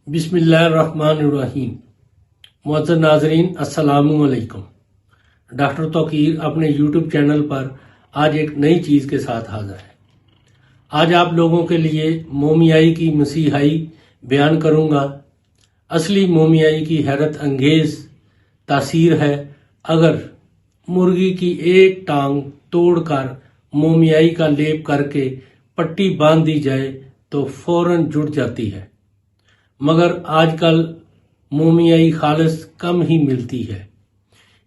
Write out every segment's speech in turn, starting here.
بسم اللہ الرحمن الرحیم۔ معزز ناظرین السلام علیکم۔ ڈاکٹر توقیر اپنے یوٹیوب چینل پر آج ایک نئی چیز کے ساتھ حاضر ہے۔ آج آپ لوگوں کے لیے مومیائی کی مسیحائی بیان کروں گا۔ اصلی مومیائی کی حیرت انگیز تاثیر ہے۔ اگر مرغی کی ایک ٹانگ توڑ کر مومیائی کا لیپ کر کے پٹی باندھ دی جائے تو فوراً جڑ جاتی ہے، مگر آج کل مومیائی خالص کم ہی ملتی ہے،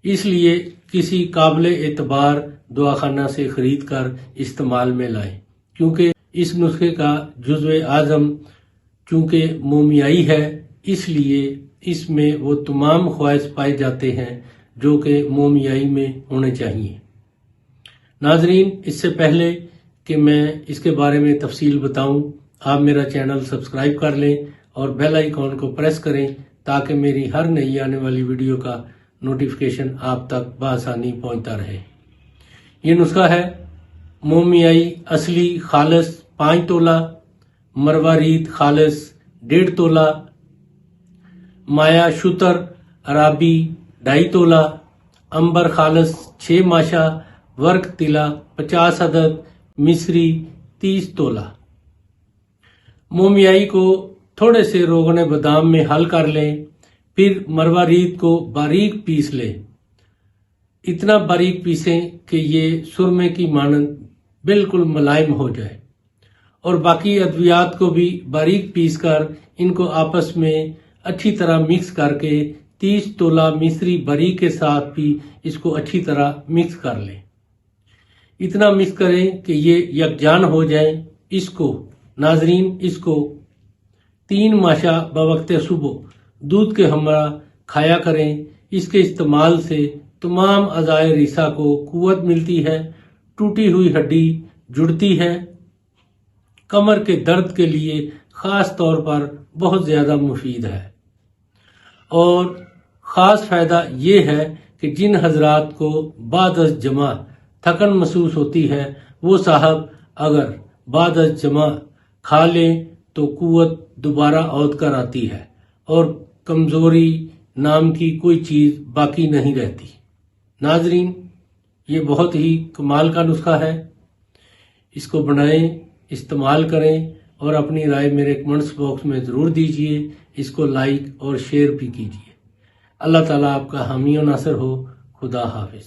اس لیے کسی قابل اعتبار دواخانہ سے خرید کر استعمال میں لائیں، کیونکہ اس نسخے کا جزو اعظم چونکہ مومیائی ہے، اس لیے اس میں وہ تمام خواص پائے جاتے ہیں جو کہ مومیائی میں ہونے چاہیے۔ ناظرین، اس سے پہلے کہ میں اس کے بارے میں تفصیل بتاؤں، آپ میرا چینل سبسکرائب کر لیں اور بیل آئیکن کو پریس کریں تاکہ میری ہر نئی آنے والی ویڈیو کا نوٹیفیکیشن آپ تک بآسانی پہنچتا رہے۔ یہ نسخہ ہے مومیائی اصلی خالص 5 تولہ، مروارید خالص 1.5 تولہ، مایا شتر عرابی 2.5 تولہ، امبر خالص 6 ماشا، ورق تلا 50 عدد، مصری 30 تولہ۔ مومیائی کو تھوڑے سے روغن بادام میں حل کر لیں، پھر مروارید کو باریک پیس لیں، اتنا باریک پیسیں کہ یہ سرمے کی مانند بالکل ملائم ہو جائے، اور باقی ادویات کو بھی باریک پیس کر ان کو آپس میں اچھی طرح مکس کر کے 30 تولہ مصری باریک کے ساتھ بھی اس کو اچھی طرح مکس کر لیں۔ اتنا مکس کریں کہ یہ یکجان ہو جائیں۔ اس کو ناظرین، اس کو 3 ماشا بوقت صبح دودھ کے ہمراہ کھایا کریں۔ اس کے استعمال سے تمام اعضائے ریسہ کو قوت ملتی ہے، ٹوٹی ہوئی ہڈی جڑتی ہے، کمر کے درد کے لیے خاص طور پر بہت زیادہ مفید ہے، اور خاص فائدہ یہ ہے کہ جن حضرات کو بعد از جمع تھکن محسوس ہوتی ہے، وہ صاحب اگر بعد از جمع کھا لیں تو قوت دوبارہ عود کر آتی ہے اور کمزوری نام کی کوئی چیز باقی نہیں رہتی۔ ناظرین، یہ بہت ہی کمال کا نسخہ ہے۔ اس کو بنائیں، استعمال کریں اور اپنی رائے میرے کمنٹس باکس میں ضرور دیجیے۔ اس کو لائک اور شیئر بھی کیجیے۔ اللہ تعالیٰ آپ کا حامی و ناصر ہو۔ خدا حافظ۔